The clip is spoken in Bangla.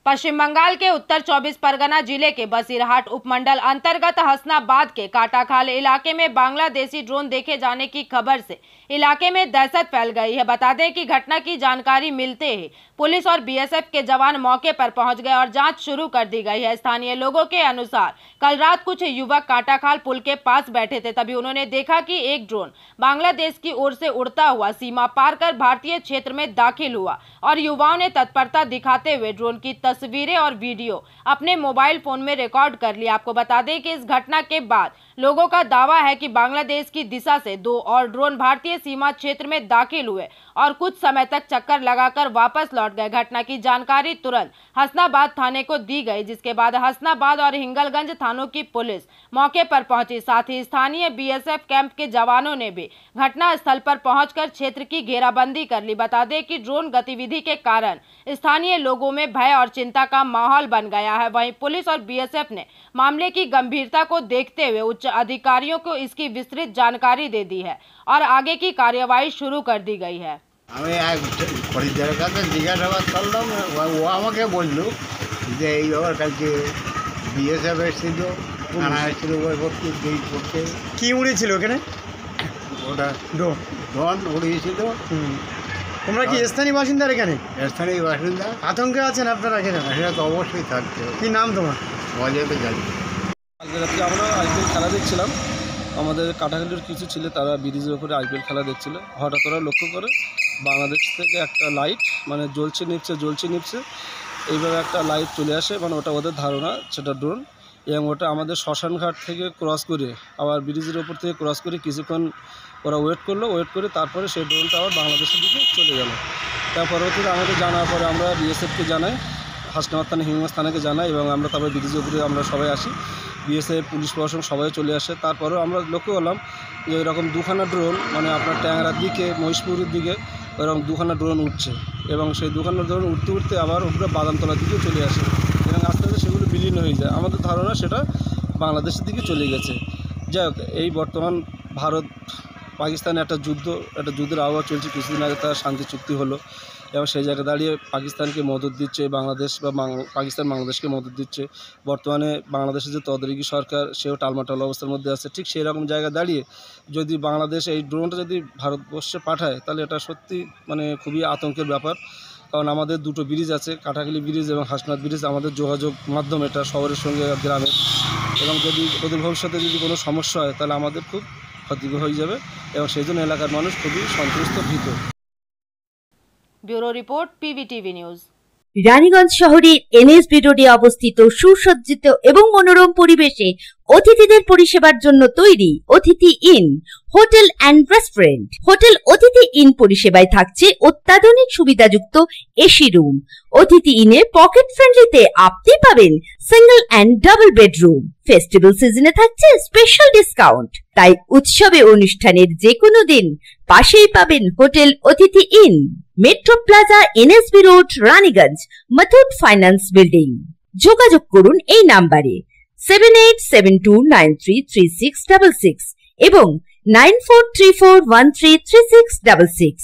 पश्चिम बंगाल के उत्तर 24 परगना जिले के बसीरहाट उपमंडल अंतर्गत हसनाबाद के काटाखाल इलाके में बांग्लादेशी ड्रोन देखे जाने की खबर से इलाके में दहशत फैल गई है। बता दें कि घटना की जानकारी मिलते ही पुलिस और बीएसएफ के जवान मौके पर पहुंच गए और जांच शुरू कर दी गई है। स्थानीय लोगों के अनुसार कल रात कुछ युवक काटाखाल पुल के पास बैठे थे, तभी उन्होंने देखा कि एक ड्रोन बांग्लादेश की ओर से उड़ता हुआ सीमा पार कर भारतीय क्षेत्र में दाखिल हुआ और युवाओं ने तत्परता दिखाते हुए ड्रोन की तस्वीरें और वीडियो अपने मोबाइल फोन में रिकॉर्ड कर लिया। आपको बता दें कि इस घटना के बाद लोगों का दावा है कि बांग्लादेश की दिशा से 2 और ड्रोन भारतीय सीमा क्षेत्र में दाखिल हुए और कुछ समय तक चक्कर लगाकर वापस लौट गए। घटना की जानकारी तुरंत हसनाबाद थाने को दी गई, जिसके बाद हसनाबाद और हिंगलगंज थानों की पुलिस मौके पर पहुंची। साथ ही स्थानीय बीएसएफ कैंप के जवानों ने भी घटना स्थल पर पहुंचकर क्षेत्र की घेराबंदी कर ली। बता दें कि ड्रोन गतिविधि के कारण स्थानीय लोगों में भय और चिंता का माहौल बन गया है। वहीं पुलिस और बीएसएफ ने मामले की गंभीरता को देखते हुए उच्च अधिकारियों को इसकी विस्तृत जानकारी दे दी है और आगे की कार्यवाही शुरू कर दी गई है। তোমরা কি স্থানীয় বাসিন্দা? এখানে স্থানীয় বাসিন্দা। আতঙ্কে আছেন আপনারা? এখানে সেটা তো অবশ্যই থাকছে। কি নাম তোমার? অজয় জানি। কালকে রাত্রে আমরা আইপিএল খেলা দেখছিলাম। আমাদের কাটাখালির কিছু ছিল, তারা ব্রিজের ওপরে আইপিএল খেলা দেখছিল। হঠাৎ ওরা লক্ষ্য করে বাংলাদেশ থেকে একটা লাইট মানে জ্বলছে নিপছে এইভাবে একটা লাইট চলে আসে। মানে ওটা ওদের ধারণা সেটা ড্রোন, এবং ওটা আমাদের শ্মশানঘাট থেকে ক্রস করে আবার ব্রিজের ওপর থেকে ক্রস করে কিছুক্ষণ ওরা ওয়েট করে তারপরে সেই ড্রোনটা আবার বাংলাদেশের দিকে চলে গেল। তার পরবর্তীতে আমাদের জানার পরে আমরা বিএসএফকে জানাই, হাসনাবাদ থানা, হিঙ্গলগঞ্জ থানাকে জানাই, এবং আমরা তারপরে ব্রিজের উপরে আমরা সবাই আসি। বিএসএফ, পুলিশ প্রশাসন সবাই চলে আসে। তারপরেও আমরা লক্ষ্য করলাম যে এরকম 2খানা ড্রোন মানে আপনার ট্যাংরার দিকে, মহিষপুরের দিকে এরকম 2খানা ড্রোন উঠছে, এবং সেই 2খানা ড্রোন উঠতে আবার উপরে বাদামতলার দিকে চলে আসে, এবং আস্তে আস্তে সেগুলো বিলীন হয়ে যায়। আমাদের ধারণা সেটা বাংলাদেশের দিকে চলে গেছে। যাই হোক, এই বর্তমান ভারত পাকিস্তানে একটা যুদ্ধের আবহাওয়া চলছে। কিছুদিন আগে তার শান্তি চুক্তি হলো, এবং সেই জায়গায় দাঁড়িয়ে পাকিস্তানকে মদত দিচ্ছে বাংলাদেশ, বা পাকিস্তান বাংলাদেশকে মদত দিচ্ছে। বর্তমানে বাংলাদেশের যে তদারকি সরকার, সেও টালমাটাল অবস্থার মধ্যে আছে। ঠিক সেই রকম জায়গায় দাঁড়িয়ে যদি বাংলাদেশ এই ড্রোনটা যদি ভারতবর্ষে পাঠায়, তাহলে এটা সত্যি মানে খুবই আতঙ্কের ব্যাপার। কারণ আমাদের 2টো ব্রিজ আছে, কাটাখালি ব্রিজ এবং হাসনাবাদ ব্রিজ, আমাদের যোগাযোগ মাধ্যম এটা শহরের সঙ্গে গ্রামের, এবং যদি ওদের ভবিষ্যতে যদি কোনো সমস্যা হয় তাহলে আমাদের খুব ক্ষতি হয়ে যাবে, এবং সেই জন্য এলাকার মানুষ খুবই সন্ত্রস্ত, ভীত। Bureau report, PBTV news. Raniganj শহরের এনএসবি রোডে অবস্থিত সুসজ্জিত এবং মনোরম পরিবেশে অতিথিদের পরিষেবার জন্য তৈরি অতিথি in hotel and restaurant. Hotel অতিথি ইন পরিষেবায় থাকছে অত্যাধুনিক সুবিধাযুক্ত এসি রুম। অতিথি ইনে পকেট ফ্রেন্ডলিতে আপনি পাবেন single and double bedroom. Festival সিজনে থাকছে স্পেশাল ডিসকাউন্ট। তাই উৎসবে অনুষ্ঠানের যে কোনো দিন পাশেই পাবেন হোটেল অতিথি in, metro plaza, NSB road, Raniganj, Muthoot finance building. যোগাযোগ করুন এই নাম্বারে 7872933666 এবং 9434133666।